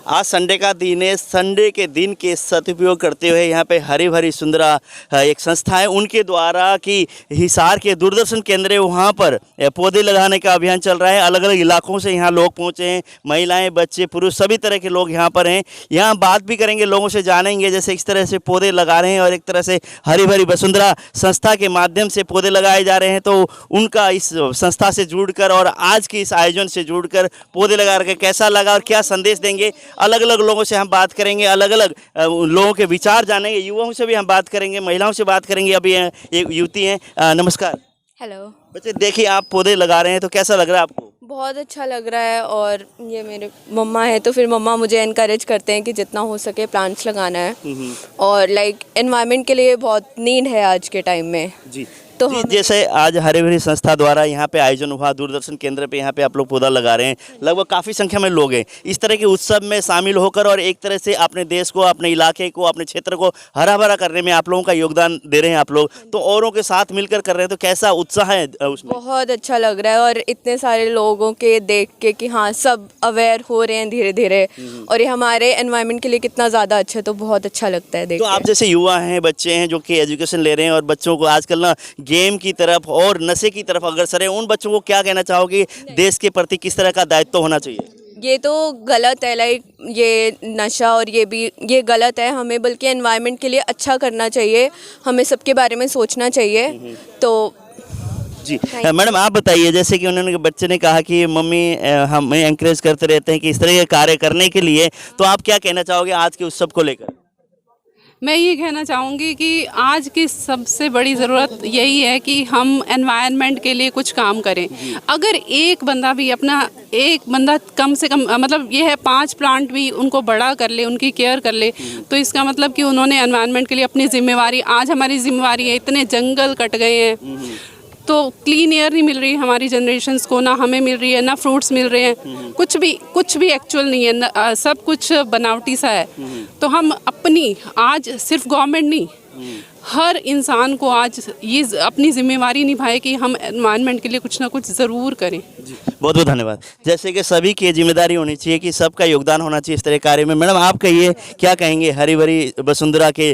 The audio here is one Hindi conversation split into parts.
आज संडे का दिन है। संडे के दिन के सदुपयोग करते हुए यहाँ पे हरी भरी सुंदरा एक संस्था है, उनके द्वारा कि हिसार के दूरदर्शन केंद्र है वहाँ पर पौधे लगाने का अभियान चल रहा है। अलग अलग इलाकों से यहाँ लोग पहुँचे हैं, महिलाएं, बच्चे, पुरुष सभी तरह के लोग यहाँ पर हैं। यहाँ बात भी करेंगे, लोगों से जानेंगे जैसे इस तरह से पौधे लगा रहे हैं और एक तरह से हरी भरी वसुंधरा संस्था के माध्यम से पौधे लगाए जा रहे हैं। तो उनका इस संस्था से जुड़कर और आज के इस आयोजन से जुड़कर पौधे लगा के कैसा लगा और क्या संदेश देंगे, अलग अलग लोगों से हम बात करेंगे, अलग अलग लोगों के विचार जानेंगे, युवाओं से भी हम बात करेंगे, महिलाओं से बात करेंगे। अभी एक युवती हैं। नमस्कार। हेलो। बच्चे देखिए आप पौधे लगा रहे हैं तो कैसा लग रहा है आपको? बहुत अच्छा लग रहा है और ये मेरे मम्मा है तो फिर मम्मा मुझे इनकरेज करते हैं कि जितना हो सके प्लांट्स लगाना है और लाइक एनवायरनमेंट के लिए बहुत नीड है आज के टाइम में। जी तो जी, जैसे आज हरी भरी संस्था द्वारा यहाँ पे आयोजन हुआ, दूरदर्शन केंद्र पे यहाँ पे आप लोग पौधा लगा रहे हैं, लगभग काफ़ी संख्या में लोग हैं। इस तरह के उत्सव में शामिल होकर और एक तरह से अपने देश को, अपने इलाके को, अपने क्षेत्र को हरा भरा करने में आप लोगों का योगदान दे रहे हैं आप लोग, तो औरों के साथ मिलकर कर रहे हैं, तो कैसा उत्साह है उसमें? बहुत अच्छा लग रहा है और इतने सारे लोगों के देख के कि हाँ सब अवेयर हो रहे हैं धीरे धीरे और ये हमारे एनवायरनमेंट के लिए कितना ज़्यादा अच्छा है, तो बहुत अच्छा लगता है देख तो आप जैसे युवा हैं, बच्चे हैं जो कि एजुकेशन ले रहे हैं और बच्चों को आजकल ना गेम की तरफ और नशे की तरफ अग्रसर है, उन बच्चों को क्या कहना चाहोगे, देश के प्रति किस तरह का दायित्व होना चाहिए? ये तो गलत है, लाइक ये नशा और ये गलत है। हमें बल्कि एनवायरनमेंट के लिए अच्छा करना चाहिए, हमें सबके बारे में सोचना चाहिए। तो जी मैडम आप बताइए, जैसे कि उन्होंने बच्चे ने कहा कि मम्मी हमें एंकरेज करते रहते हैं कि इस तरह के कार्य करने के लिए, तो आप क्या कहना चाहोगे आज के उत्सव को लेकर? मैं ये कहना चाहूँगी कि आज की सबसे बड़ी ज़रूरत यही है कि हम एनवायरनमेंट के लिए कुछ काम करें। अगर एक बंदा भी एक बंदा कम से कम मतलब ये है 5 प्लांट भी उनको बड़ा कर ले, उनकी केयर कर ले, तो इसका मतलब कि उन्होंने एनवायरनमेंट के लिए अपनी जिम्मेवारी, आज हमारी जिम्मेवारी है, इतने जंगल कट गए हैं तो क्लीन एयर नहीं मिल रही हमारी जनरेशन्स को, ना हमें मिल रही है, ना फ्रूट्स मिल रहे हैं, कुछ भी एक्चुअल नहीं है, सब कुछ बनावटी सा है। तो हम अपनी आज सिर्फ गवर्नमेंट नहीं, हर इंसान को आज ये अपनी जिम्मेवारी निभाए कि हम एनवायरनमेंट के लिए कुछ ना कुछ ज़रूर करें। जी बहुत बहुत धन्यवाद। जैसे कि सभी की जिम्मेदारी होनी चाहिए कि सबका योगदान होना चाहिए इस तरह कार्य में। मैडम आप कहिए क्या कहेंगे, हरी भरी वसुंधरा के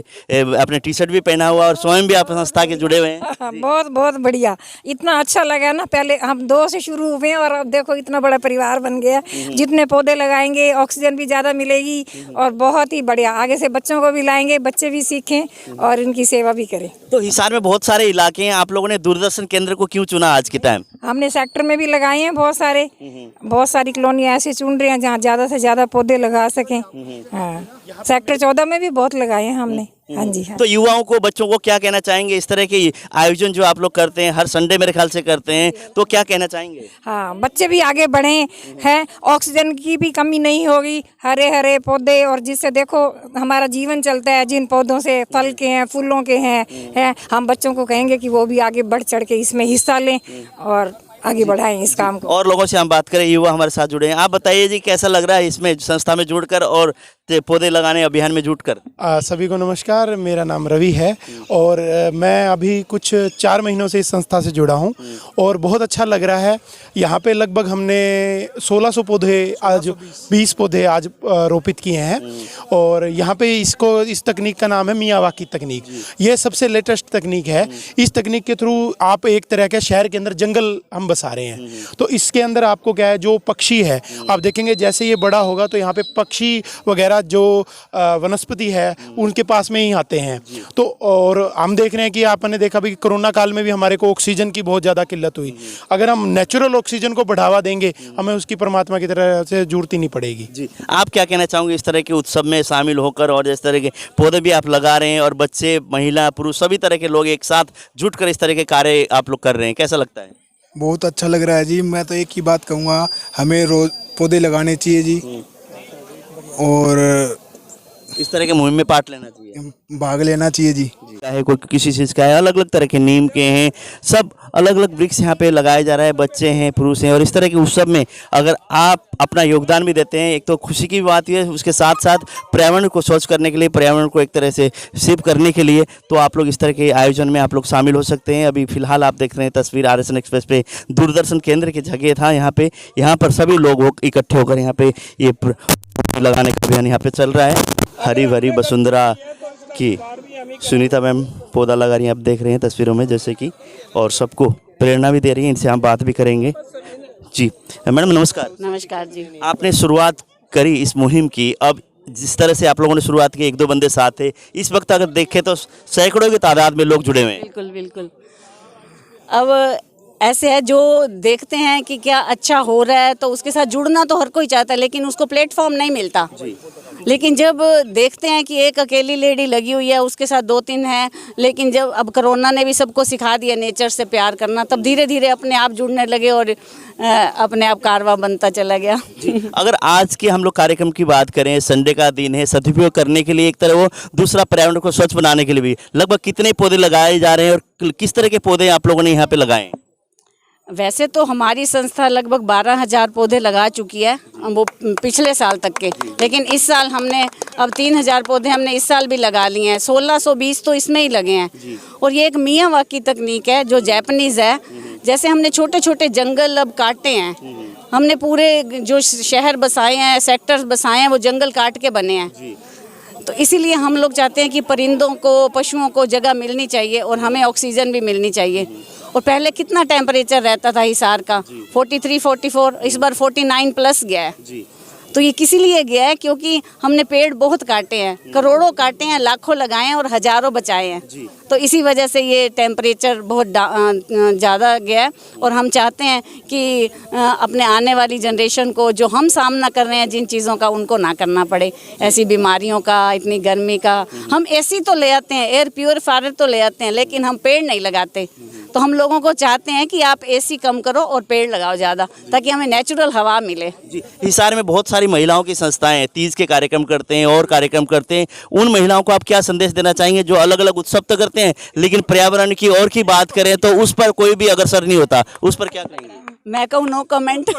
अपने टी शर्ट भी पहना हुआ और स्वयं भी आप संस्था के जुड़े हुए हैं। बहुत बहुत बढ़िया, इतना अच्छा लगा ना। पहले हम 2 से शुरू हुए और अब देखो इतना बड़ा परिवार बन गया। जितने पौधे लगाएंगे ऑक्सीजन भी ज़्यादा मिलेगी और बहुत ही बढ़िया। आगे से बच्चों को भी लाएंगे, बच्चे भी सीखें और इनकी सेवा भी करें। तो हिसार में बहुत सारे इलाके हैं, आप लोगों ने दूरदर्शन केंद्र को क्यों चुना आज के टाइम? हमने सेक्टर में भी लगाए हैं बहुत सारी कॉलोनियाँ ऐसे चुन रहे हैं जहाँ ज़्यादा से ज़्यादा पौधे लगा सकें। हाँ, सेक्टर 14 में भी बहुत लगाए हैं हमने। हाँ जी हाँ। तो युवाओं को, बच्चों को क्या कहना चाहेंगे, इस तरह के आयोजन जो आप लोग करते हैं हर संडे मेरे ख्याल से करते हैं, तो क्या कहना चाहेंगे? हाँ, बच्चे भी आगे बढ़े हैं, ऑक्सीजन की भी कमी नहीं होगी, हरे हरे पौधे, और जिससे देखो हमारा जीवन चलता है जिन पौधों से, फल के हैं, फूलों के हैं। हम बच्चों को कहेंगे कि वो भी आगे बढ़ चढ़ के इसमें हिस्सा लें और आगे बढ़ाएं इस काम को। और लोगों से हम बात करें, युवा हमारे साथ जुड़े हैं। आप बताइए जी कैसा लग रहा है इसमें संस्था में जुड़कर और पौधे लगाने अभियान में जुटकर? सभी को नमस्कार, मेरा नाम रवि है और मैं अभी कुछ 4 महीनों से इस संस्था से जुड़ा हूं और बहुत अच्छा लग रहा है। यहाँ पे लगभग हमने 1600 पौधे आज 20 पौधे आज रोपित किए हैं और यहाँ पे इस तकनीक का नाम है मियावाकी तकनीक। ये सबसे लेटेस्ट तकनीक है। इस तकनीक के थ्रू आप एक तरह के शहर के अंदर जंगल हम बसा रहे हैं। तो इसके अंदर आपको क्या है, जो पक्षी है आप देखेंगे जैसे ये बड़ा होगा तो यहाँ पे पक्षी वगैरह जो वनस्पति है उनके पास में ही आते हैं। तो और हम देख रहे हैं कि आपने देखा भी कोरोना काल में भी हमारे को ऑक्सीजन की बहुत ज़्यादा किल्लत हुई। अगर हम नेचुरल ऑक्सीजन को बढ़ावा देंगे हमें उसकी परमात्मा की तरह से जरूरत ही नहीं पड़ेगी। जी आप क्या कहना चाहोगे इस तरह के उत्सव में शामिल होकर, और इस तरह के पौधे भी आप लगा रहे हैं और बच्चे, महिला, पुरुष सभी तरह के लोग एक साथ जुटकर इस तरह के कार्य आप लोग कर रहे हैं, कैसा लगता है? बहुत अच्छा लग रहा है जी। मैं तो एक ही बात कहूँगा, हमें रोज पौधे लगाने चाहिए जी। और इस तरह के मुहिम में पार्ट लेना चाहिए, भाग लेना चाहिए जी। चाहे कोई किसी चीज़ का है, अलग अलग तरह के नीम के हैं, सब अलग अलग वृक्ष यहाँ पे लगाए जा रहा है, बच्चे हैं, पुरुष हैं, और इस तरह के उत्सव में अगर आप अपना योगदान भी देते हैं, एक तो खुशी की बात है, उसके साथ साथ पर्यावरण को स्वच्छ करने के लिए, पर्यावरण को एक तरह से सेव करने के लिए, तो आप लोग इस तरह के आयोजन में आप लोग शामिल हो सकते हैं। अभी फिलहाल आप देख रहे हैं तस्वीर RSN एक्सप्रेस पे दूरदर्शन केंद्र की जगह था, यहाँ पर सभी लोग इकट्ठे होकर यहाँ पे ये लगाने का अभियान यहाँ पे चल रहा है। हरी भरी वसुंधरा की सुनीता मैम पौधा लगा रही हैं, आप देख रहे हैं तस्वीरों में जैसे कि, और सबको प्रेरणा भी दे रही हैं, इनसे हम बात भी करेंगे। जी मैडम नमस्कार। नमस्कार जी। आपने शुरुआत करी इस मुहिम की, अब जिस तरह से आप लोगों ने शुरुआत की, 1-2 बंदे साथ थे, इस वक्त अगर देखें तो सैकड़ों की तादाद में लोग जुड़े हुए हैं। बिल्कुल बिल्कुल। अब ऐसे है, जो देखते हैं कि क्या अच्छा हो रहा है तो उसके साथ जुड़ना तो हर कोई चाहता है, लेकिन उसको प्लेटफॉर्म नहीं मिलता। लेकिन जब देखते हैं कि एक अकेली लेडी लगी हुई है, उसके साथ 2-3 हैं, लेकिन जब अब कोरोना ने भी सबको सिखा दिया नेचर से प्यार करना, तब धीरे धीरे अपने आप जुड़ने लगे और अपने आप कारवा बनता चला गया। अगर आज के हम लोग कार्यक्रम की बात करें, संडे का दिन है, सदुपयोग करने के लिए एक तरह वो, दूसरा पर्यावरण को स्वच्छ बनाने के लिए भी लगभग कितने पौधे लगाए जा रहे हैं और किस तरह के पौधे आप लोगों ने यहाँ पे लगाए हैं? वैसे तो हमारी संस्था लगभग 12,000 पौधे लगा चुकी है, वो पिछले साल तक के, लेकिन इस साल हमने अब 3,000 पौधे हमने इस साल भी लगा लिए हैं। 1620 तो इसमें ही लगे हैं। और ये एक मियावाकी तकनीक है जो जापानीज़ है। जैसे हमने छोटे छोटे जंगल अब काटे हैं, हमने पूरे जो शहर बसाए हैं, सेक्टर्स बसाए हैं, वो जंगल काट के बने हैं। तो इसीलिए हम लोग चाहते हैं कि परिंदों को, पशुओं को जगह मिलनी चाहिए और हमें ऑक्सीजन भी मिलनी चाहिए। और पहले कितना टेम्परेचर रहता था हिसार का, 43-44, इस बार 49 प्लस गया है। तो ये किसी लिए गया है क्योंकि हमने पेड़ बहुत काटे हैं, करोड़ों काटे हैं, लाखों लगाए हैं और हजारों बचाए हैं। तो इसी वजह से ये टेम्परेचर बहुत ज़्यादा गया है। और हम चाहते हैं कि अपने आने वाली जनरेशन को, जो हम सामना कर रहे हैं जिन चीज़ों का, उनको ना करना पड़े, ऐसी बीमारियों का, इतनी गर्मी का। हम एसी तो ले आते हैं, एयर प्योरीफायर तो ले आते हैं, लेकिन हम पेड़ नहीं लगाते। तो हम लोगों को चाहते हैं कि आप एसी कम करो और पेड़ लगाओ ज़्यादा, ताकि हमें नेचुरल हवा मिले। जी, हिसार में बहुत सारी महिलाओं की संस्थाएं हैं, तीज के कार्यक्रम करते हैं और कार्यक्रम करते हैं। उन महिलाओं को आप क्या संदेश देना चाहेंगे जो अलग अलग उत्सव तो करते हैं, लेकिन पर्यावरण की और की बात करें तो उस पर कोई भी अग्रसर नहीं होता, उस पर क्या कहेंगे? मैं कहूँ नो कमेंट।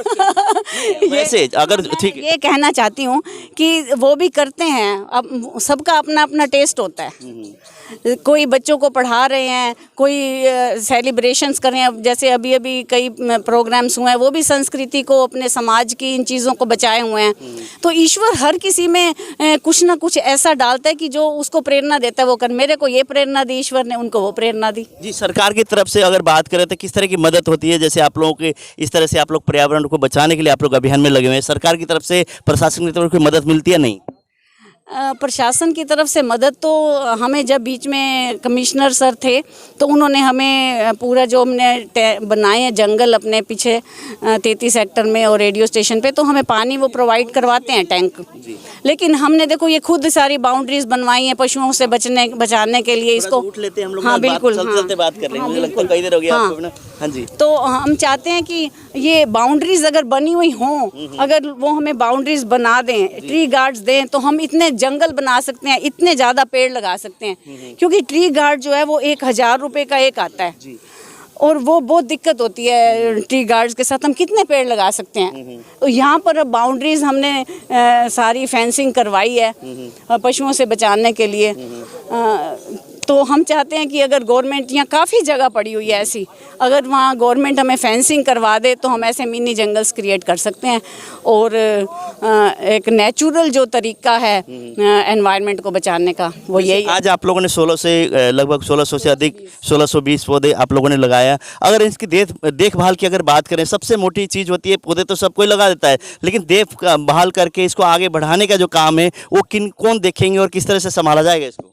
वैसे अगर ठीक है, ये कहना चाहती हूँ कि वो भी करते हैं, अब सबका अपना अपना टेस्ट होता है। कोई बच्चों को पढ़ा रहे हैं, कोई सेलिब्रेशंस कर रहे हैं, जैसे अभी अभी कई प्रोग्राम्स हुए हैं, वो भी संस्कृति को, अपने समाज की इन चीज़ों को बचाए हुए हैं। तो ईश्वर हर किसी में कुछ ना कुछ ऐसा डालता है कि जो उसको प्रेरणा देता है वो कर। मेरे को ये प्रेरणा दी ईश्वर ने, उनको वो प्रेरणा दी। जी, सरकार की तरफ से अगर बात करें तो किस तरह की मदद होती है? जैसे आप लोगों के इस तरह से आप लोग पर्यावरण को बचाने के लिए आप लोग अभियान में लगे हुए हैं, सरकार की तरफ से, प्रशासन की तरफ से मदद मिलती है नहीं? प्रशासन की तरफ से मदद तो हमें, जब बीच में कमिश्नर सर थे तो उन्होंने हमें पूरा जो हमने बनाए हैं जंगल अपने पीछे 33 सेक्टर में और रेडियो स्टेशन पे, तो हमें पानी वो प्रोवाइड करवाते हैं, टैंक। लेकिन हमने देखो ये खुद सारी बाउंड्रीज बनवाई हैं पशुओं से बचाने के लिए। इसको उठ लेते हैं हम लोग। हाँ बिल्कुल, चलते बात कर रहे हैं, मुझे लगता है कई देर हो गया आपको ना। हाँ जी। तो हम चाहते हैं कि ये बाउंड्रीज अगर बनी हुई हों, अगर वो हमें बाउंड्रीज बना दें, ट्री गार्ड्स दें, तो हम इतने जंगल बना सकते हैं, इतने ज़्यादा पेड़ लगा सकते हैं। क्योंकि ट्री गार्ड जो है वो 1,000 रुपये का एक आता है, और वो बहुत दिक्कत होती है ट्री गार्ड्स के साथ। हम कितने पेड़ लगा सकते हैं? तो यहाँ पर अब बाउंड्रीज हमने सारी फेंसिंग करवाई है पशुओं से बचाने के लिए। तो हम चाहते हैं कि अगर गवर्नमेंट, यहाँ काफ़ी जगह पड़ी हुई है ऐसी, अगर वहाँ गवर्नमेंट हमें फेंसिंग करवा दे तो हम ऐसे मिनी जंगल्स क्रिएट कर सकते हैं। और एक नेचुरल जो तरीका है एनवायरनमेंट को बचाने का, वो यही है। आज आप लोगों ने 16 से लगभग 1600 से अधिक 1620 पौधे आप लोगों ने लगाया। अगर इसकी देखभाल की अगर बात करें, सबसे मोटी चीज़ होती है, पौधे तो सब कोई लगा देता है, लेकिन देखभाल करके इसको आगे बढ़ाने का जो काम है वो कौन देखेंगे और किस तरह से संभाला जाएगा इसको?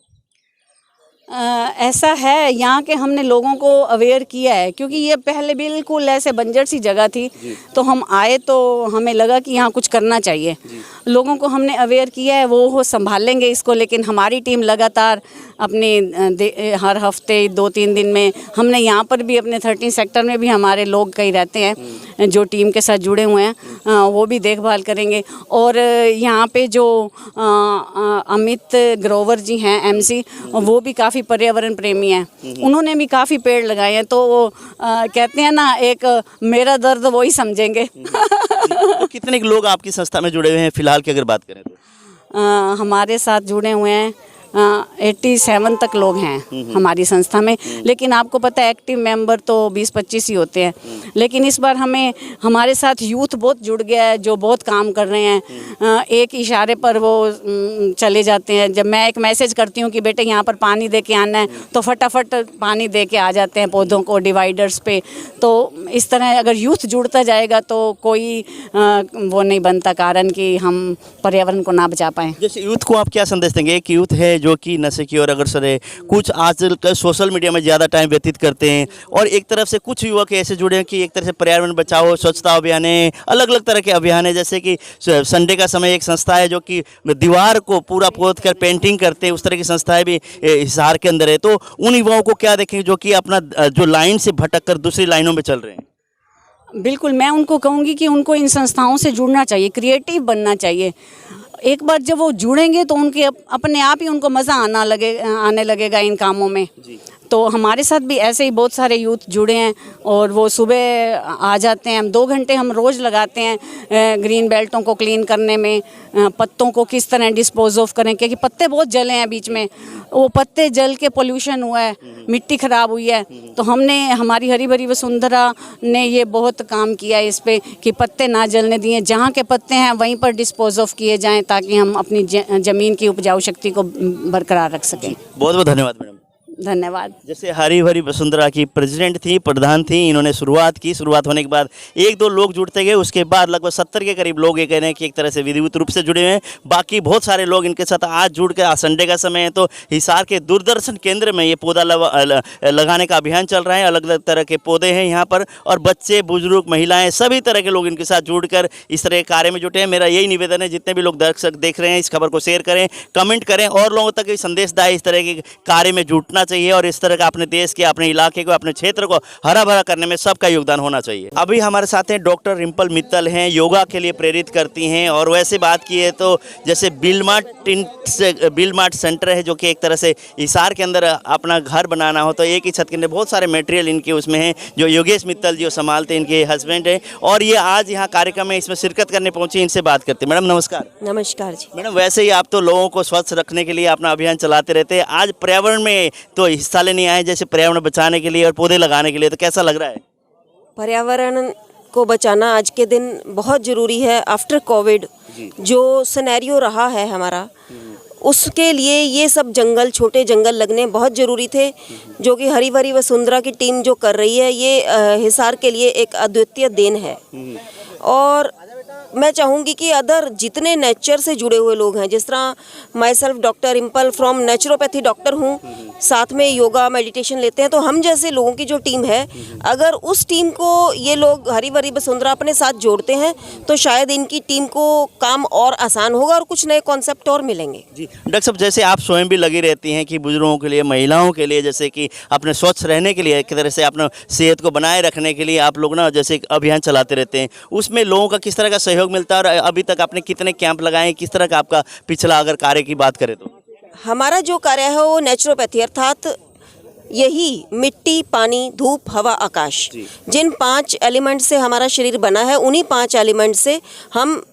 ऐसा है, यहाँ के हमने लोगों को अवेयर किया है, क्योंकि ये पहले बिल्कुल ऐसे बंजर सी जगह थी। तो हम आए तो हमें लगा कि यहाँ कुछ करना चाहिए। लोगों को हमने अवेयर किया है, वो संभालेंगे इसको। लेकिन हमारी टीम लगातार अपनी हर हफ्ते 2-3 दिन में, हमने यहाँ पर भी अपने 13 सेक्टर में भी हमारे लोग कई रहते हैं, जो टीम के साथ जुड़े हुए हैं वो भी देखभाल करेंगे। और यहाँ पे जो अमित ग्रोवर जी हैं एमसी, वो भी काफ़ी पर्यावरण प्रेमी हैं, उन्होंने भी काफ़ी पेड़ लगाए हैं। तो वो कहते हैं ना, एक मेरा दर्द वो ही समझेंगे। तो कितने लोग आपकी संस्था में जुड़े हुए हैं फिलहाल की अगर बात करें तो? हमारे साथ जुड़े हुए हैं 87 तक लोग हैं हमारी संस्था में। लेकिन आपको पता है एक्टिव मेंबर तो 20-25 ही होते हैं। लेकिन इस बार हमारे साथ यूथ बहुत जुड़ गया है, जो बहुत काम कर रहे हैं। एक इशारे पर वो चले जाते हैं। जब मैं एक मैसेज करती हूँ कि बेटे यहाँ पर पानी दे के आना है, तो फटाफट पानी दे के आ जाते हैं पौधों को डिवाइडर्स पे। तो इस तरह अगर यूथ जुड़ता जाएगा तो कोई वो नहीं बनता कारण कि हम पर्यावरण को ना बचा पाएँ। जैसे यूथ को आप क्या संदेश देंगे? एक यूथ है जो कि नशे की ओर अग्रसर है, कुछ आजकल सोशल मीडिया में ज़्यादा टाइम व्यतीत करते हैं, और एक तरफ से कुछ युवक ऐसे जुड़े हैं कि एक तरह से पर्यावरण बचाओ, स्वच्छता अभियान है, अलग अलग तरह के अभियान है। जैसे कि संडे का समय एक संस्था है जो कि दीवार को पूरा पोत कर पेंटिंग करते हैं, उस तरह की संस्थाएं भी हिसार के अंदर है। तो उन युवाओं को क्या देखें जो कि अपना जो लाइन से भटक कर दूसरी लाइनों में चल रहे हैं? बिल्कुल, मैं उनको कहूँगी कि उनको इन संस्थाओं से जुड़ना चाहिए, क्रिएटिव बनना चाहिए। एक बार जब वो जुड़ेंगे तो उनके अपने आप ही उनको मज़ा आने लगेगा इन कामों में। तो हमारे साथ भी ऐसे ही बहुत सारे यूथ जुड़े हैं, और वो सुबह आ जाते हैं। 2 घंटे हम रोज़ लगाते हैं ग्रीन बेल्टों को क्लीन करने में, पत्तों को किस तरह डिस्पोज ऑफ करें, क्योंकि पत्ते बहुत जले हैं बीच में। वो पत्ते जल के पोल्यूशन हुआ है, मिट्टी ख़राब हुई है। तो हमारी हरी भरी वसुंधरा ने ये बहुत काम किया है इस पे कि पत्ते ना जलने दिए, जहाँ के पत्ते हैं वहीं पर डिस्पोज ऑफ किए जाएँ, ताकि हम अपनी ज़मीन की उपजाऊ शक्ति को बरकरार रख सकें। बहुत बहुत धन्यवाद मैडम। धन्यवाद। जैसे हरी भरी वसुंधरा की प्रेसिडेंट थी, प्रधान थी, इन्होंने शुरुआत की। शुरुआत होने के बाद 1-2 लोग जुड़ते गए, उसके बाद लगभग 70 के करीब लोग ये कह रहे हैं कि एक तरह से विधिवत रूप से जुड़े हुए हैं। बाकी बहुत सारे लोग इनके साथ आज जुड़ के, आज संडे का समय है तो हिसार के दूरदर्शन केंद्र में ये पौधा लगाने का अभियान चल रहा है। अलग अलग तरह के पौधे हैं यहाँ पर, और बच्चे, बुजुर्ग, महिलाएँ, सभी तरह के लोग इनके साथ जुड़कर इस तरह के कार्य में जुटे हैं। मेरा यही निवेदन है, जितने भी लोग दर्शक देख रहे हैं, इस खबर को शेयर करें, कमेंट करें, और लोगों तक ये संदेश दें इस तरह के कार्य में जुटना चाहिए, और इस तरह अपने देश के, अपने इलाके को, अपने क्षेत्र को हरा भरा करने में सबका योगदान होना चाहिए। अभी हमारे साथ हैं डॉक्टर रिम्पल मित्तल हैं, योगा के लिए प्रेरित करती हैं। और वैसे बात की है तो जैसे बिलमार्ट सेंटर है, जो कि एक तरह से हिसार के अंदर अपना घर बनाना हो तो एक ही छत के अंदर बहुत सारे मटेरियल इनके उसमें हैं, जो योगेश मित्तल जी संभालते हैं, इनके हस्बैंड हैं, और ये आज यहाँ कार्यक्रम में इसमें शिरकत करने पहुँची। इनसे बात करते हैं। मैडम नमस्कार। नमस्कार जी। मैडम, वैसे ही आप तो लोगों को स्वच्छ रखने के लिए अपना अभियान चलाते रहते हैं, आज पर्यावरण में तो हिस्सा लेने आए जैसे पर्यावरण बचाने के लिए और पौधे लगाने के लिए, तो कैसा लग रहा है? पर्यावरण को बचाना आज के दिन बहुत ज़रूरी है। आफ्टर कोविड जो सिनेरियो रहा है हमारा, उसके लिए ये सब जंगल, छोटे जंगल लगने बहुत ज़रूरी थे, जो कि हरी भरी वसुंधरा की टीम जो कर रही है, ये हिसार के लिए एक अद्वितीय देन है। और मैं चाहूँगी कि अदर जितने नेचर से जुड़े हुए लोग हैं, जिस तरह myself doctor Rimple from naturopathy doctor हूँ, साथ में योगा मेडिटेशन लेते हैं, तो हम जैसे लोगों की जो टीम है, अगर उस टीम को ये लोग हरी भरी वसुंधरा अपने साथ जोड़ते हैं तो शायद इनकी टीम को काम और आसान होगा और कुछ नए कॉन्सेप्ट और मिलेंगे। जी डॉक्टर साहब, जैसे आप स्वयं भी लगी रहती हैं कि बुजुर्गों के लिए, महिलाओं के लिए, जैसे कि अपने स्वच्छ रहने के लिए, एक तरह से अपने सेहत को बनाए रखने के लिए आप लोग ना जैसे अभियान चलाते रहते हैं, उसमें लोगों का किस तरह का सहयोग मिलता है, और अभी तक आपने कितने कैंप लगाए, किस तरह का आपका पिछला अगर कार्य की बात करें तो? हमारा जो कार्य है वो नेचुरोपैथी, अर्थात यही मिट्टी, पानी, धूप, हवा, आकाश, जिन 5 एलिमेंट से हमारा शरीर बना है, उन्हीं 5 एलिमेंट से हम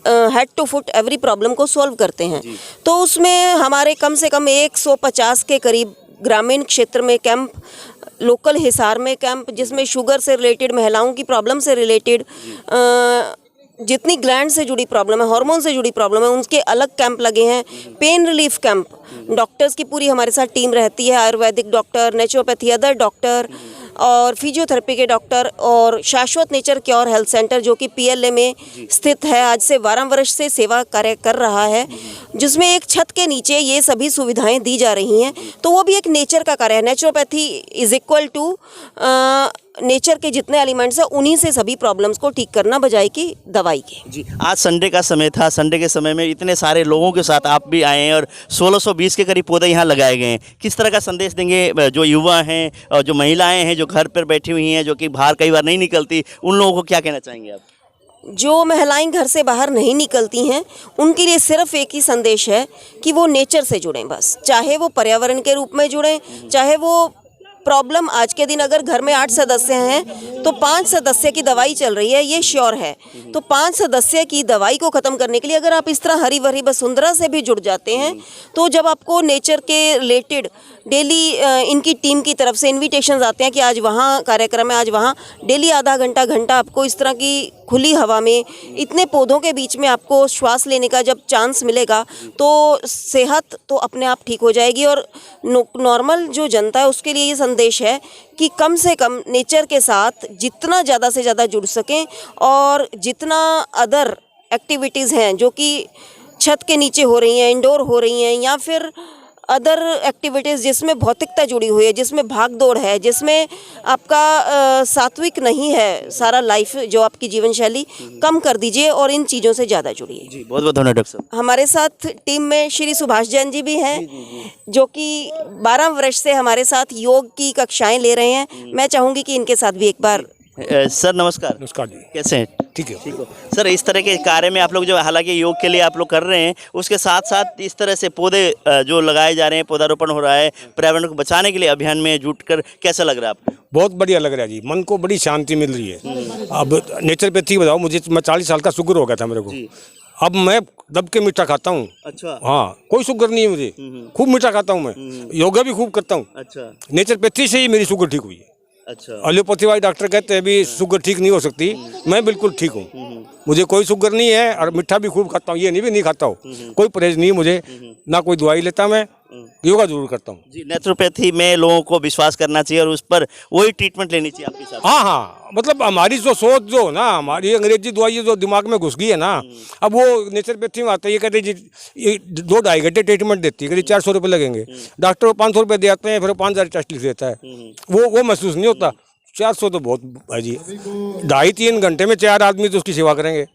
head to foot every problem को सॉल्व करते हैं। तो उसमें हमारे कम से कम 150 के करीब ग्रामीण क्षेत्र में कैंप, लोकल हिसार में कैंप, जिसमें शुगर से रिलेटेड, महिलाओं की प्रॉब्लम से रिलेटेड, जितनी ग्लैंड से जुड़ी प्रॉब्लम है, हार्मोन से जुड़ी प्रॉब्लम है, उनके अलग कैंप लगे हैं। पेन रिलीफ कैंप, डॉक्टर्स की पूरी हमारे साथ टीम रहती है, Ayurvedic doctor, naturopathy other doctor और फिजियोथेरेपी के डॉक्टर, और शाश्वत नेचर क्योर हेल्थ सेंटर जो कि PLA में स्थित है, आज से 12 वर्ष से सेवा कार्य कर रहा है, जिसमें एक छत के नीचे ये सभी सुविधाएं दी जा रही हैं, तो वो भी एक नेचर का कार्य है। Naturopathy is equal to nature के जितने एलिमेंट्स हैं उन्हीं से सभी प्रॉब्लम्स को ठीक करना बजाय कि दवाई के। जी, आज संडे का समय था। संडे के समय में इतने सारे लोगों के साथ आप भी आए हैं और 1620 के करीब पौधे यहाँ लगाए गए हैं। किस तरह का संदेश देंगे जो युवा हैं और जो महिलाएं हैं जो घर पर बैठी हुई हैं, जो कि बाहर कई बार नहीं निकलती, उन लोगों को क्या कहना चाहेंगे आप? जो महिलाएं घर से बाहर नहीं निकलती हैं उनके लिए सिर्फ एक ही संदेश है कि वो नेचर से जुड़ें बस। चाहे वो पर्यावरण के रूप में जुड़ें, चाहे वो प्रॉब्लम आज के दिन अगर घर में 8 सदस्य हैं तो 5 सदस्य की दवाई चल रही है, ये श्योर है। तो 5 सदस्य की दवाई को ख़त्म करने के लिए अगर आप इस तरह हरी भरी वसुंधरा से भी जुड़ जाते हैं, तो जब आपको नेचर के रिलेटेड डेली इनकी टीम की तरफ से इन्विटेशंस आते हैं कि आज वहाँ कार्यक्रम है, आज वहाँ, डेली आधा घंटा आपको इस तरह की खुली हवा में इतने पौधों के बीच में आपको श्वास लेने का जब चांस मिलेगा तो सेहत तो अपने आप ठीक हो जाएगी। और नॉर्मल जो जनता है उसके लिए ये संदेश है कि कम से कम नेचर के साथ जितना ज़्यादा से ज़्यादा जुड़ सकें, और जितना अदर एक्टिविटीज़ हैं जो कि छत के नीचे हो रही हैं, इंडोर हो रही हैं, या फिर अदर एक्टिविटीज़ जिसमें भौतिकता जुड़ी हुई है, जिसमें भाग दौड़ है, जिसमें आपका सात्विक नहीं है सारा लाइफ, जो आपकी जीवन शैली, कम कर दीजिए और इन चीज़ों से ज़्यादा जुड़िए। जी, बहुत बहुत धन्यवाद डॉक्टर साहब। हमारे साथ टीम में श्री सुभाष जैन जी भी हैं, जो कि 12 वर्ष से हमारे साथ योग की कक्षाएं ले रहे हैं। मैं चाहूँगी कि इनके साथ भी एक बार। सर नमस्कार। नमस्कार जी। कैसे हैं? ठीक है। ठीक हो सर। इस तरह के कार्य में आप लोग जो हालांकि योग के लिए आप लोग कर रहे हैं, उसके साथ साथ इस तरह से पौधे जो लगाए जा रहे हैं, पौधारोपण हो रहा है, पर्यावरण को बचाने के लिए अभियान में जुटकर कैसा लग रहा है आपको? बहुत बढ़िया लग रहा है जी, मन को बड़ी शांति मिल रही है। अब नेचुरोपैथी बताओ, मुझे मैं 40 साल का शुगर हो गया था मेरे को, अब मैं दब के मीठा खाता हूँ। अच्छा। हाँ, कोई शुगर नहीं है मुझे, खूब मीठा खाता हूँ मैं, योगा भी खूब करता हूँ। अच्छा। नेचुरोपैथी से ही मेरी शुगर ठीक हुई है। अच्छा। एलोपैथी वाले डॉक्टर कहते हैं भी शुगर ठीक नहीं हो सकती, मैं बिल्कुल ठीक हूँ। मुझे कोई शुगर नहीं है और मीठा भी खूब खाता हूँ, ये नहीं भी नहीं खाता हूँ, कोई परहेज नहीं है मुझे, ना कोई दवाई लेता, मैं योगा जरूर करता हूँ। जी, नेचुरोपैथी में लोगों को विश्वास करना चाहिए और उस पर वही ट्रीटमेंट लेनी चाहिए आपके साथ। हाँ हाँ, मतलब हमारी जो सोच जो ना, हमारी अंग्रेजी दवाई जो दिमाग में घुस गई है ना, अब वो नेचुरोपैथी में आता है, ये कहते हैं जी ये 2-2.5 घंटे ट्रीटमेंट देती है, कहते 400 रुपये लगेंगे, डॉक्टर को 500 रुपये दे आते हैं, फिर 5000 टेस्ट लिख देता है, वो महसूस नहीं होता। 400 तो बहुत है जी, 2.5-3 घंटे में 4 आदमी तो उसकी सेवा करेंगे।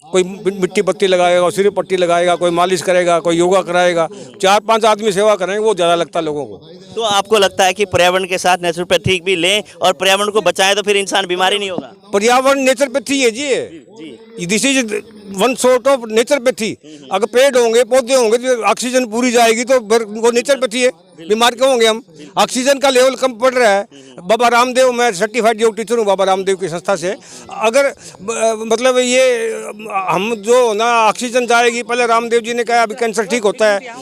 कोई मिट्टी पत्ती लगाएगा, सिर पट्टी लगाएगा, कोई मालिश करेगा, कोई योगा कराएगा, 4-5 आदमी सेवा करेंगे, वो ज़्यादा लगता है लोगों को। तो आपको लगता है कि पर्यावरण के साथ नेचुरोपैथी भी लें और पर्यावरण को बचाएं, तो फिर इंसान बीमारी नहीं होगा? पर्यावरण नेचुरोपैथी है जी, this is one sort of naturopathy. अगर पेड़ होंगे, पौधे होंगे तो ऑक्सीजन पूरी जाएगी, तो फिर वो नेचुरोपैथी है। बीमार क्यों होंगे हम? ऑक्सीजन का लेवल कम पड़ रहा है। बाबा रामदेव, मैं सर्टिफाइड योग टीचर हूँ बाबा रामदेव की संस्था से। अगर मतलब ये हम जो ना ऑक्सीजन जाएगी, पहले रामदेव जी ने कहा अभी कैंसर ठीक होता है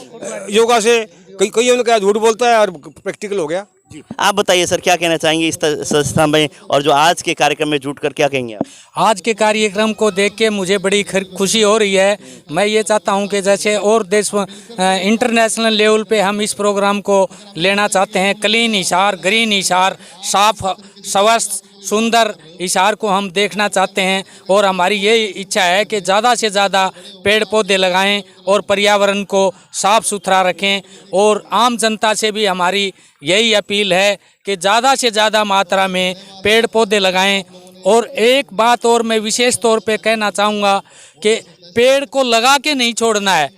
योगा से, कई ने कहा झूठ बोलता है, और प्रैक्टिकल हो गया। जी, आप बताइए सर, क्या कहना चाहेंगे इस संस्था में और जो आज के कार्यक्रम में जुटकर क्या कहेंगे आप? आज के कार्यक्रम को देख के मुझे बड़ी खुशी हो रही है। मैं ये चाहता हूं कि जैसे और देश इंटरनेशनल लेवल पे हम इस प्रोग्राम को लेना चाहते हैं। क्लीन हिसार, ग्रीन हिसार, साफ स्वस्थ सुंदर हिसार को हम देखना चाहते हैं, और हमारी ये इच्छा है कि ज़्यादा से ज़्यादा पेड़ पौधे लगाएं और पर्यावरण को साफ़ सुथरा रखें। और आम जनता से भी हमारी यही अपील है कि ज़्यादा से ज़्यादा मात्रा में पेड़ पौधे लगाएं। और एक बात और मैं विशेष तौर पे कहना चाहूँगा कि पेड़ को लगा के नहीं छोड़ना है,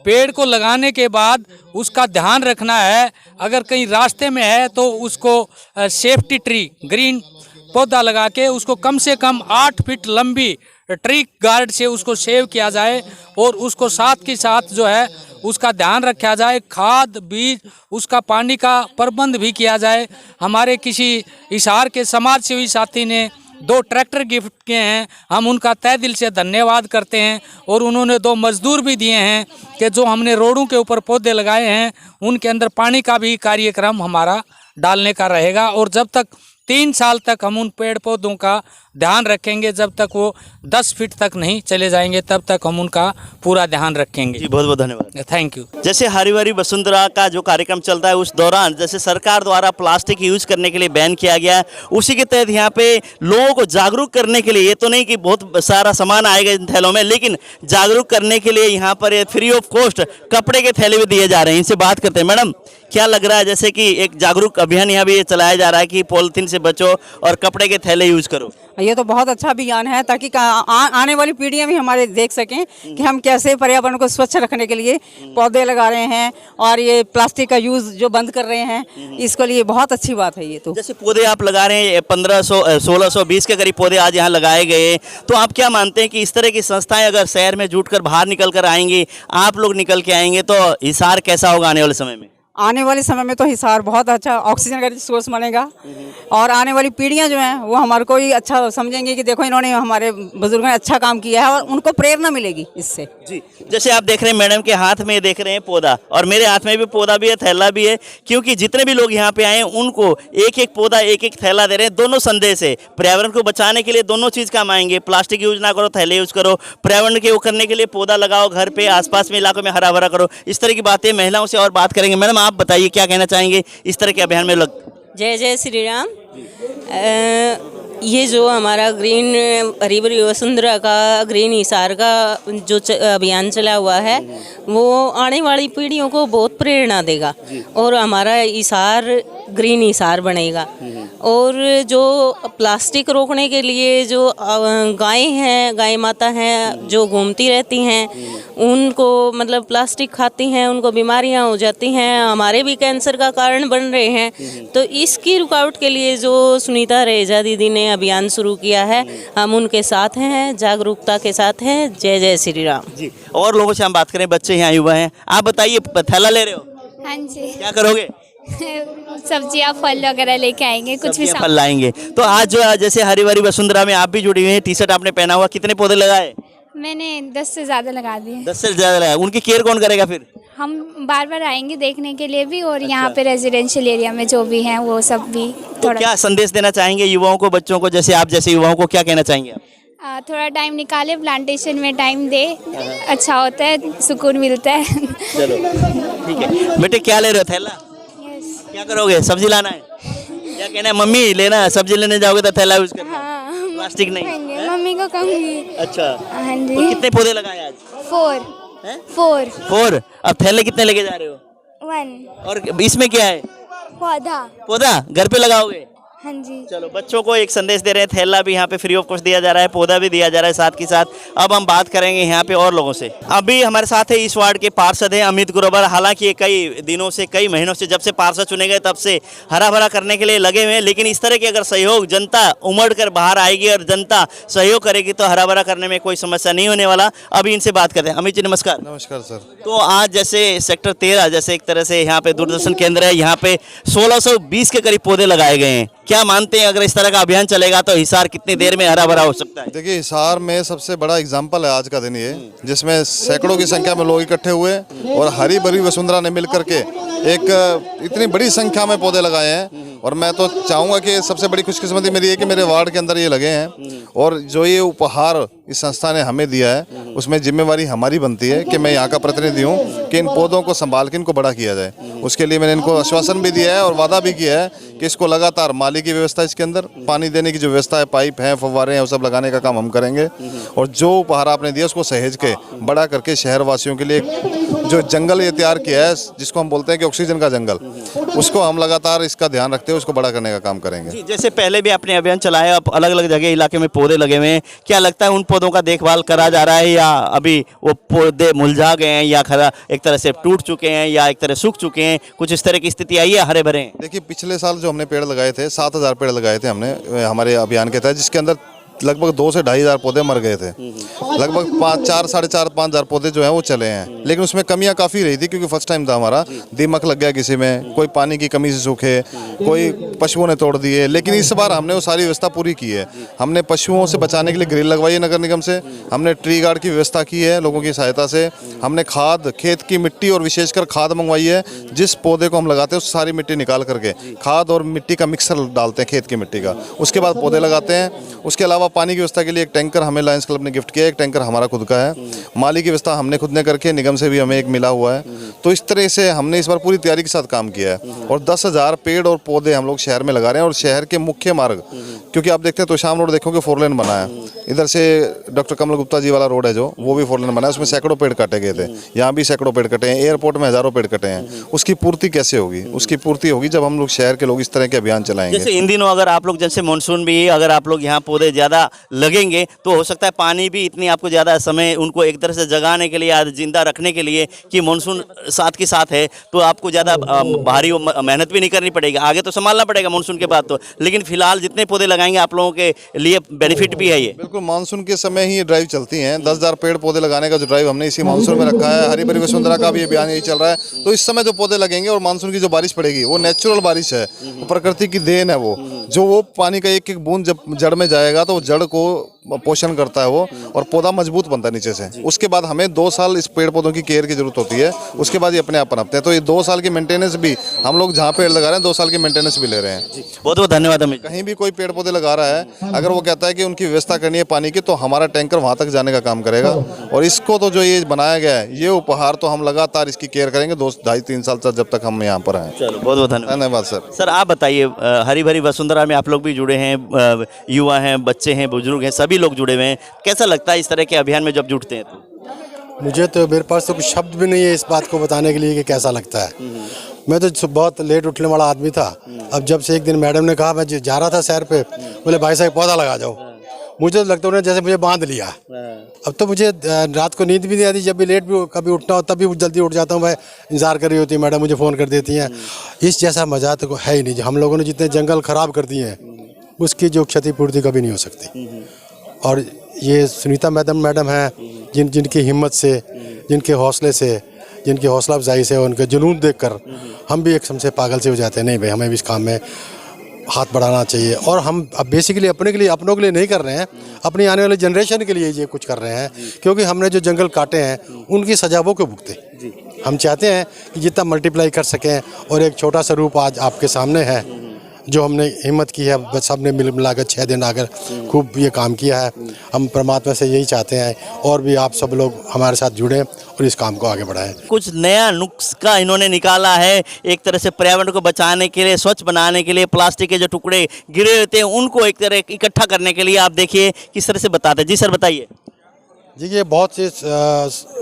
पेड़ को लगाने के बाद उसका ध्यान रखना है। अगर कहीं रास्ते में है तो उसको सेफ्टी ट्री, ग्रीन पौधा लगा के उसको कम से कम 8 फीट लंबी ट्री गार्ड से उसको सेव किया जाए, और उसको साथ के साथ जो है उसका ध्यान रखा जाए, खाद बीज उसका पानी का प्रबंध भी किया जाए। हमारे किसी हिसार के समाज सेवी साथी ने 2 ट्रैक्टर गिफ्ट किए हैं, हम उनका तहे दिल से धन्यवाद करते हैं। और उन्होंने 2 मजदूर भी दिए हैं कि जो हमने रोडों के ऊपर पौधे लगाए हैं उनके अंदर पानी का भी कार्यक्रम हमारा डालने का रहेगा। और जब तक 3 साल तक हम उन पेड़ पौधों का ध्यान रखेंगे। जब तक वो 10 फीट तक नहीं चले जाएंगे तब तक हम उनका पूरा ध्यान रखेंगे। जी बहुत बहुत धन्यवाद। Thank you. जैसे हरी भरी वसुंधरा का जो कार्यक्रम चलता है उस दौरान जैसे सरकार द्वारा प्लास्टिक यूज करने के लिए बैन किया गया है, उसी के तहत यहाँ पे लोगों को जागरूक करने के लिए, ये तो नहीं कि बहुत सारा सामान आएगा इन थैलों में, लेकिन जागरूक करने के लिए यहाँ पर फ्री ऑफ कॉस्ट कपड़े के थैले भी दिए जा रहे हैं। इनसे बात करते हैं। मैडम क्या लग रहा है, जैसे कि एक जागरूक अभियान यहाँ भी ये चलाया जा रहा है कि पॉलिथीन से बचो और कपड़े के थैले यूज करो। ये तो बहुत अच्छा अभियान है ताकि आने वाली पीढ़ियां भी हमारे देख सकें कि हम कैसे पर्यावरण को स्वच्छ रखने के लिए पौधे लगा रहे हैं और ये प्लास्टिक का यूज़ जो बंद कर रहे हैं, इसके लिए बहुत अच्छी बात है। ये तो जैसे पौधे आप लगा रहे हैं 1620 के करीब पौधे आज यहाँ लगाए गए, तो आप क्या मानते हैं कि इस तरह की संस्थाएं अगर शहर में जुटकर बाहर निकल कर आएंगी, आप लोग निकल के आएंगे, तो हिसार कैसा होगा आने वाले समय में? आने वाले समय में तो हिसार बहुत अच्छा ऑक्सीजन का सोर्स बनेगा और आने वाली पीढ़ियां जो हैं वो हमारे को ही अच्छा समझेंगे कि देखो इन्होंने हमारे बुजुर्गों ने अच्छा काम किया है और उनको प्रेरणा मिलेगी इससे। जी जैसे आप देख रहे हैं मैडम के हाथ में देख रहे हैं पौधा, और मेरे हाथ में भी पौधा भी है, थैला भी है, क्योंकि जितने भी लोग यहाँ पे आए हैं उनको एक एक पौधा एक एक थैला दे रहे हैं। दोनों संदेश है, पर्यावरण को बचाने के लिए दोनों चीज़ काम आएंगे। प्लास्टिक यूज ना करो, थैले यूज करो, पर्यावरण के वो करने के लिए पौधा लगाओ, घर पे आसपास में इलाकों में हरा भरा करो। इस तरह की बातें महिलाओं से और बात करेंगे। मैडम आप बताइए क्या कहना चाहेंगे इस तरह के अभियान में लग? जय जय श्री राम। ये जो हमारा ग्रीन हरी भरी वसुंधरा का ग्रीन हिसार का जो अभियान चला हुआ है वो आने वाली पीढ़ियों को बहुत प्रेरणा देगा और हमारा हिसार ग्रीन हिसार बनेगा। और जो प्लास्टिक रोकने के लिए जो गाय हैं, गाय माता हैं जो घूमती रहती हैं, उनको मतलब प्लास्टिक खाती हैं, उनको बीमारियां हो जाती हैं, हमारे भी कैंसर का कारण बन रहे हैं। तो इसकी रुकावट के लिए जो सुनीता रहेजा दीदी ने अभियान शुरू किया है, हम उनके साथ हैं, जागरूकता के साथ हैं। जय जय श्री राम। जी और लोगों से हम बात करें, बच्चे यहाँ युवा हैं, आप बताइए थैला ले रहे हो? हाँ जी। क्या करोगे? सब्जियां फल वगैरह लेके आएंगे, कुछ भी फल लाएंगे। तो आज जो जैसे हरी भरी वसुंधरा में आप भी जुड़ी हुई हैं, टी शर्ट आपने पहना हुआ, कितने पौधे लगाए? मैंने 10 से ज़्यादा लगा दिए। 10 से ज़्यादा लगाए। उनकी केयर कौन करेगा फिर? हम बार बार आएंगे देखने के लिए भी, और यहाँ पे रेजिडेंशियल एरिया में जो भी हैं वो सब भी तो क्या संदेश देना चाहेंगे युवाओं को, बच्चों को, जैसे आप जैसे युवाओं को क्या कहना चाहेंगे? थोड़ा टाइम निकाले, प्लांटेशन में टाइम दे, अच्छा होता है, सुकून मिलता है। चलो ठीक है। बेटे क्या ले रहे हो? थैला? क्या करोगे? सब्जी लाना है? क्या कहना है? मम्मी लेना है, सब्जी लेने जाओगे तो थैला यूज करना है, प्लास्टिक नहीं। मम्मी को कहूँगी। अच्छा हाँ जी। तो कितने पौधे लगाए आज? 4। अब थैले कितने लेके जा रहे हो? 1। और इसमें क्या है? पौधा घर पे लगाओगे? हाँ जी। चलो बच्चों को एक संदेश दे रहे हैं, थैला भी यहाँ पे फ्री ऑफ कॉस्ट दिया जा रहा है, पौधा भी दिया जा रहा है साथ के साथ। अब हम बात करेंगे यहाँ पे और लोगों से। अभी हमारे साथ है इस वार्ड के पार्षद हैं अमित ग्रोवर। हालांकि ये कई दिनों से, कई महीनों से, जब से पार्षद चुने गए तब से हरा भरा करने के लिए लगे हुए हैं, लेकिन इस तरह के अगर सहयोग, जनता उमड़ कर बाहर आएगी और जनता सहयोग करेगी तो हरा भरा करने में कोई समस्या नहीं होने वाला। अभी इनसे बात करते हैं। अमित जी नमस्कार। नमस्कार सर। तो आज जैसे सेक्टर 13 जैसे एक तरह से यहाँ पे दूरदर्शन केंद्र है, यहाँ पे 1620 के करीब पौधे लगाए गए हैं। क्या मानते हैं अगर इस तरह का अभियान चलेगा तो हिसार कितनी देर में हरा भरा हो सकता है? देखिए हिसार में सबसे बड़ा एग्जाम्पल है आज का दिन ये, जिसमें सैकड़ों की संख्या में लोग इकट्ठे हुए और हरी भरी वसुंधरा ने मिलकर के एक इतनी बड़ी संख्या में पौधे लगाए हैं। और मैं तो चाहूँगा कि सबसे बड़ी खुशकिस्मती मेरी है कि मेरे वार्ड के अंदर ये लगे हैं, और जो ये उपहार इस संस्था ने हमें दिया है उसमें जिम्मेवारी हमारी बनती है कि मैं यहाँ का प्रतिनिधि हूँ कि इन पौधों को संभाल के इनको बड़ा किया जाए। उसके लिए मैंने इनको आश्वासन भी दिया है और वादा भी किया है कि इसको लगातार माली की व्यवस्था, इसके अंदर पानी देने की जो व्यवस्था है, पाइप हैं, फव्वारे हैं, वो सब लगाने का काम हम करेंगे। और जो उपहार आपने दिया उसको सहेज के बड़ा करके शहर वासियों के लिए जो जंगल ये तैयार किया है, जिसको हम बोलते हैं कि ऑक्सीजन का जंगल, उसको हम लगातार इसका ध्यान रखते हुए उसको बड़ा करने का काम करेंगे। जैसे पहले भी आपने अभियान चलाया, अब अलग अलग जगह इलाके में पौधे लगे हुए हैं, क्या लगता है उन पौधों का देखभाल करा जा रहा है या अभी वो पौधे मुरझा गए हैं या खरा एक तरह से टूट चुके हैं या एक तरह सूख चुके हैं? कुछ इस तरह की स्थिति आई है, हरे भरे हैं? देखिए पिछले साल जो हमने पेड़ लगाए थे, 7000 पेड़ लगाए थे हमने हमारे अभियान के तहत, जिसके अंदर लगभग 2 से 2,500 पौधे मर गए थे। लगभग 4,500 पौधे जो हैं वो चले हैं, लेकिन उसमें कमियां काफ़ी रही थी क्योंकि फर्स्ट टाइम था हमारा। दीमक लग गया किसी में, कोई पानी की कमी से सूखे, कोई पशुओं ने तोड़ दिए। लेकिन इस बार हमने वो सारी व्यवस्था पूरी की है। हमने पशुओं से बचाने के लिए ग्रिल लगवाई है नगर निगम से, हमने ट्री गार्ड की व्यवस्था की है लोगों की सहायता से, हमने खाद, खेत की मिट्टी और विशेषकर खाद मंगवाई है। जिस पौधे को हम लगाते हैं उस सारी मिट्टी निकाल करके खाद और मिट्टी का मिक्सर डालते हैं, खेत की मिट्टी का, उसके बाद पौधे लगाते हैं। उसके अलावा पानी की व्यवस्था के लिए एक टैंकर हमें लायंस क्लब ने गिफ्ट किया है, एक टैंकर हमारा खुद का है। माली की व्यवस्था हमने खुद ने करके, निगम से भी हमें एक मिला हुआ है। तो इस तरह से हमने इस बार पूरी तैयारी के साथ काम किया है और 10,000 पेड़ और पौधे हम लोग शहर में लगा रहे हैं। और शहर के मुख्य मार्ग, क्योंकि आप देखते हैं तो शाम रोड देखोगे 4 लेन बना है, इधर से डॉक्टर कमल गुप्ता जी वाला रोड है जो, वो भी 4 लेन बना है, उसमें सैकड़ों पेड़ काटे गए थे, यहाँ भी सैकड़ों पेड़ कटे हैं, एयरपोर्ट में हज़ारों पेड़ कटे हैं। उसकी पूर्ति कैसे होगी? उसकी पूर्ति होगी जब हम लोग शहर के लोग इस तरह के अभियान चलाएंगे। जैसे इन दिनों अगर आप लोग, जैसे मानसून भी, अगर आप लोग यहाँ पौधे ज़्यादा लगेंगे तो हो सकता है पानी भी इतनी आपको ज़्यादा समय उनको एक तरह से जगाने के लिए, जिंदा रखने के लिए कि मानसून साथ के साथ है, तो आपको ज़्यादा भारी मेहनत भी नहीं करनी पड़ेगी। आगे तो संभालना पड़ेगा मानसून के बाद तो, लेकिन फिलहाल जितने पौधे लगाएंगे आप लोगों के लिए बेनिफिट भी है ये। बिल्कुल, मानसून के समय ही ये ड्राइव चलती हैं। 10,000 पेड़ पौधे लगाने का जो ड्राइव हमने इसी मानसून में रखा है। हरी भरी वसुंधरा का भी अभियान यही चल रहा है। तो इस समय जो पौधे लगेंगे और मानसून की जो बारिश पड़ेगी वो नेचुरल बारिश है, प्रकृति की देन है वो, जो वो पानी का एक एक बूंद जब जड़ में जाएगा तो जड़ को पोषण करता है वो, और पौधा मजबूत बनता है नीचे से। उसके बाद हमें 2 साल इस पेड़ पौधों की केयर की जरूरत होती है, उसके बाद ये अपने आप पनपते हैं। तो ये 2 साल की मेंटेनेंस भी हम लोग जहाँ पेड़ लगा रहे हैं 2 साल की मेंटेनेंस भी ले रहे हैं। बहुत बहुत धन्यवाद अमित। कहीं भी कोई पेड़ पौधे लगा रहा है, अगर वो कहता है कि उनकी व्यवस्था करनी है पानी की, तो हमारा टैंकर वहाँ तक जाने का काम करेगा। और इसको तो जो ये बनाया गया है, ये उपहार तो हम लगातार इसकी केयर करेंगे 2, 2.5-3 साल तक जब तक हम यहाँ पर हैं। चलो, बहुत बहुत धन्यवाद सर। सर आप बताइए, हरी भरी वसुंधरा में आप लोग भी जुड़े हैं, युवा हैं, बच्चे हैं, बुजुर्ग हैं, सभी लोग जुड़े हुए हैं। कैसा लगता है इस तरह के अभियान में जब जुटते हैं तो? मुझे तो, मेरे पास तो कुछ शब्द भी नहीं है इस बात को बताने के लिए कि कैसा लगता है। मैं तो बहुत लेट उठने वाला आदमी था। अब जब से एक दिन मैडम ने कहा, मैं जा रहा था सैर पे, बोले भाई साहब पौधा लगा जाओ, मुझे तो लगता है जैसे मुझे बांध लिया। अब तो मुझे रात को नींद भी नहीं आती, जब भी लेट भी कभी उठना हो तब भी जल्दी उठ जाता हूँ। मैं इंतज़ार कर रही होती है, मैडम मुझे फ़ोन कर देती हैं। इस जैसा मज़ा तो है ही नहीं। हम लोगों ने जितने जंगल ख़राब कर दिए हैं उसकी जो क्षतिपूर्ति कभी नहीं हो सकती। और ये सुनीता मैडम हैं, जिनकी हिम्मत से, जिनके हौसले से, जिनकी हौसला अफजाई से, उनके जुनून देखकर हम भी एक से पागल से हो जाते हैं। नहीं भाई, हमें भी इस काम में हाथ बढ़ाना चाहिए। और हम अब बेसिकली अपने के लिए, अपनों के लिए नहीं कर रहे हैं, अपनी आने वाली जनरेशन के लिए ये कुछ कर रहे हैं, क्योंकि हमने जो जंगल काटे हैं उनकी सजा वो क्यों भुगते। हम चाहते हैं कि जितना मल्टीप्लाई कर सकें। और एक छोटा सा रूप आज आपके सामने है, जो हमने हिम्मत की है, सब ने मिलाकर 6 दिन आकर खूब ये काम किया है। हम परमात्मा से यही चाहते हैं और भी आप सब लोग हमारे साथ जुड़ें और इस काम को आगे बढ़ाएं। कुछ नया नुस्खा इन्होंने निकाला है, एक तरह से पर्यावरण को बचाने के लिए, स्वच्छ बनाने के लिए। प्लास्टिक के जो टुकड़े गिरे होते हैं उनको एक तरह इकट्ठा करने के लिए आप देखिए किस तरह से बताते हैं। जी सर बताइए। जी, ये बहुत से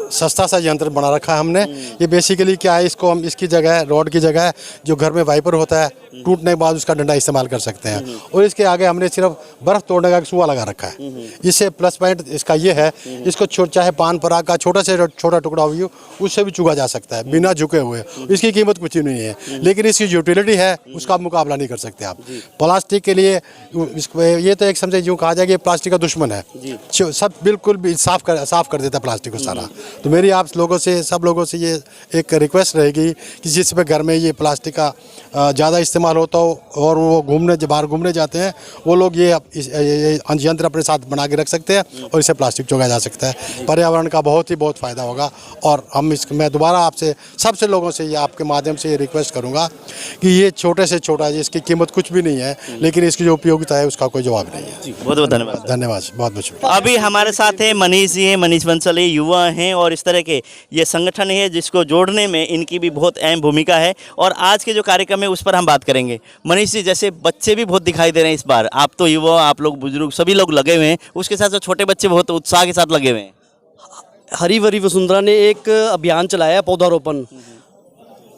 सस्ता सा यंत्र बना रखा है हमने। ये बेसिकली क्या है, इसको हम इसकी जगह, रॉड की जगह जो घर में वाइपर होता है, टूटने के बाद उसका डंडा इस्तेमाल कर सकते हैं। और इसके आगे हमने सिर्फ बर्फ़ तोड़ने का सुआ लगा रखा है। इससे प्लस पॉइंट इसका ये है, इसको चाहे पान पराग का छोटा से छोटा टुकड़ा हुई उससे भी चुगा जा सकता है बिना झुके हुए। इसकी कीमत कुछ ही नहीं है, लेकिन इसकी यूटिलिटी है उसका मुकाबला नहीं कर सकते आप। प्लास्टिक के लिए ये तो एक समझे यूँ कहा जाए कि प्लास्टिक का दुश्मन है, सब बिल्कुल भी साफ कर देता प्लास्टिक को सारा। तो मेरी आप लोगों से, सब लोगों से ये एक रिक्वेस्ट रहेगी कि जिस पे घर में ये प्लास्टिक का ज़्यादा इस्तेमाल होता हो और वो बाहर घूमने जाते हैं, वो लोग ये यंत्र अपने साथ बना के रख सकते हैं और इससे प्लास्टिक चुका जा सकता है। पर्यावरण का बहुत फ़ायदा होगा। और मैं दोबारा आपसे सबसे लोगों से ये आपके माध्यम से ये रिक्वेस्ट करूँगा कि ये छोटे से छोटा, इसकी कीमत कुछ भी नहीं है, लेकिन इसकी जो उपयोगिता है उसका कोई जवाब नहीं है। बहुत बहुत धन्यवाद। धन्यवाद, बहुत बहुत शुक्रिया। अभी हमारे साथ है मनीष जी हैं, मनीष बंसल युवा हैं और इस तरह के ये संगठन है जिसको जोड़ने में इनकी भी बहुत अहम भूमिका है। और आज के जो कार्यक्रम है उस पर हम बात करेंगे। मनीष जी, जैसे बच्चे भी बहुत दिखाई दे रहे हैं इस बार, आप तो युवा, आप लोग बुजुर्ग, सभी लोग लगे हुए हैं, उसके साथ साथ छोटे बच्चे बहुत उत्साह के साथ लगे हुए हैं। हरी भरी वसुंधरा ने एक अभियान चलाया पौधारोपण,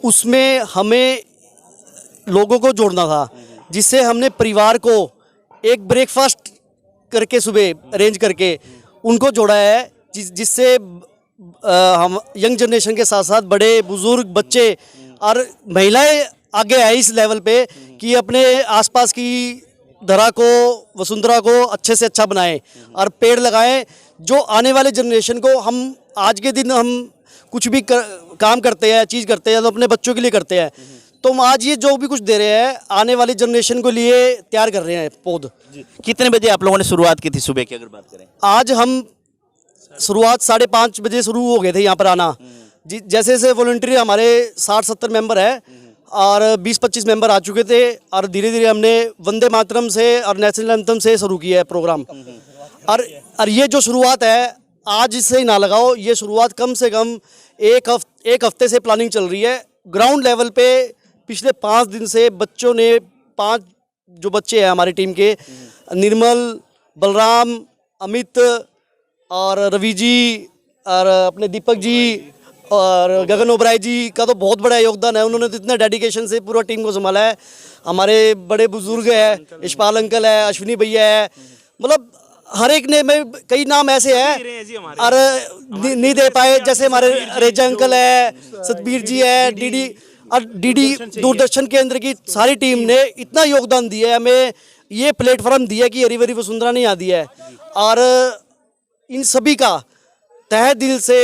उसमें हमें लोगों को जोड़ना था, जिससे हमने परिवार को एक ब्रेकफास्ट करके सुबह अरेंज करके उनको जोड़ा है, जिससे हम यंग जनरेशन के साथ साथ बड़े बुजुर्ग, बच्चे और महिलाएं आगे आए इस लेवल पे कि अपने आसपास की धरा को, वसुंधरा को अच्छे से अच्छा बनाएं और पेड़ लगाएं। जो आने वाले जनरेशन को, हम आज के दिन हम कुछ भी काम करते हैं, चीज़ करते हैं तो अपने बच्चों के लिए करते हैं, तो हम आज ये जो भी कुछ दे रहे हैं आने वाली जनरेशन को लिए तैयार कर रहे हैं पौध। कितने बजे आप लोगों ने शुरुआत की थी सुबह की अगर बात करें? आज हम शुरुआत 5:30 बजे शुरू हो गए थे यहाँ पर आना। जैसे जैसे वॉलंटियर हमारे 60-70 मेंबर है और 20-25 मेंबर आ चुके थे और धीरे धीरे हमने वंदे मातरम से और नेशनल एंथम से शुरू किया है प्रोग्राम। और ये जो शुरुआत है आज से ही ना लगाओ, ये शुरुआत कम से कम एक हफ्ते से प्लानिंग चल रही है। ग्राउंड लेवल पे पिछले 5 दिन से बच्चों ने 5 जो बच्चे हैं हमारी टीम के, निर्मल, बलराम, अमित और रवि जी और अपने दीपक जी और गगन ओबराय जी का तो बहुत बड़ा योगदान है। उन्होंने तो इतना डेडिकेशन से पूरा टीम को संभाला है। हमारे बड़े बुजुर्ग हैं, यशपाल अंकल है, अश्विनी भैया है, मतलब हर एक ने, में कई नाम ऐसे हैं और नहीं दे पाए, जैसे हमारे रेजा अंकल है, सतबीर जी है, डीडी दूरदर्शन केंद्र की सारी टीम ने इतना योगदान दिया है, हमें ये प्लेटफॉर्म दिया कि हरी भरी वसुंधरा ने यहाँ दिया है। और इन सभी का तहे दिल से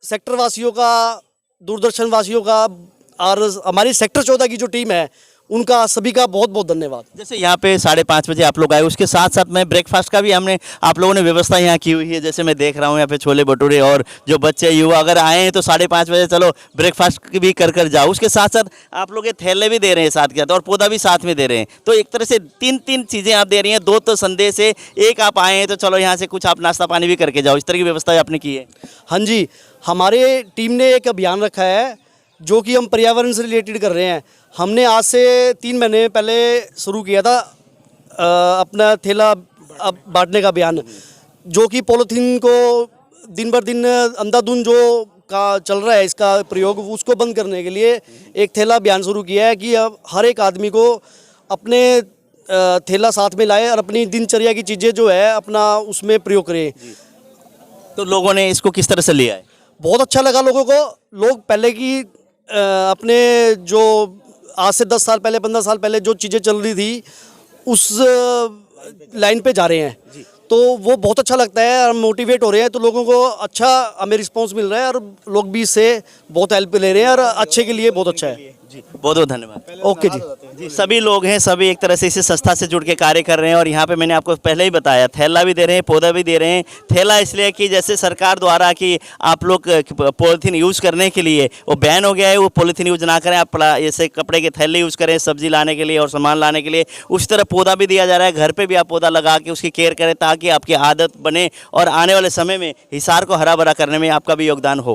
सेक्टर वासियों का, दूरदर्शन वासियों का और हमारी सेक्टर 14 की जो टीम है उनका, सभी का बहुत बहुत धन्यवाद। जैसे यहाँ पे 5:30 बजे आप लोग आए, उसके साथ साथ में ब्रेकफास्ट का भी हमने आप लोगों ने व्यवस्था यहाँ की हुई है। जैसे मैं देख रहा हूँ यहाँ पे छोले भटूरे, और जो बच्चे युवा अगर आए हैं तो 5:30 बजे चलो ब्रेकफास्ट भी कर जाओ। उसके साथ साथ आप लोग ये थैले भी दे रहे हैं साथ के साथ, और पौधा भी साथ में दे रहे हैं। तो एक तरह से तीन चीज़ें आप दे रही हैं। 2 तो संदेश है, एक आप आए हैं तो चलो यहाँ से कुछ आप नाश्ता पानी भी करके जाओ, इस तरह की व्यवस्था आपने की है। हाँ जी, हमारे टीम ने एक अभियान रखा है जो कि हम पर्यावरण से रिलेटेड कर रहे हैं। हमने आज से 3 महीने पहले शुरू किया था अपना थैला बांटने का अभियान, जो कि पॉलीथीन को दिन बर दिन अंधाधुंध जो का चल रहा है इसका प्रयोग, उसको बंद करने के लिए एक थैला अभियान शुरू किया है कि अब हर एक आदमी को अपने थैला साथ में लाए और अपनी दिनचर्या की चीज़ें जो है अपना उसमें प्रयोग करें। तो लोगों ने इसको किस तरह से लिया है? बहुत अच्छा लगा लोगों को। लोग पहले की अपने जो आज से 10 साल पहले, 15 साल पहले जो चीज़ें चल रही थी उस लाइन पे जा रहे हैं, तो वो बहुत अच्छा लगता है और मोटिवेट हो रहे हैं। तो लोगों को अच्छा हमें रिस्पांस मिल रहा है और लोग भी इससे बहुत हेल्प ले रहे हैं और अच्छे के लिए बहुत अच्छा है। जी, बहुत बहुत धन्यवाद। ओके जी। सभी लोग हैं, सभी एक तरह से इसी संस्था से जुड़ के कार्य कर रहे हैं। और यहाँ पे मैंने आपको पहले ही बताया, थैला भी दे रहे हैं, पौधा भी दे रहे हैं। थैला इसलिए कि जैसे सरकार द्वारा कि आप लोग पॉलीथीन यूज़ करने के लिए वो बैन हो गया है, वो पॉलीथीन यूज़ ना करें, आप जैसे कपड़े के थैले यूज़ करें सब्जी लाने के लिए और सामान लाने के लिए। उस तरह पौधा भी दिया जा रहा है। घर पर भी आप पौधा लगा के उसकी केयर करें ताकि आपकी आदत बने और आने वाले समय में हिसार को हरा भरा करने में आपका भी योगदान हो।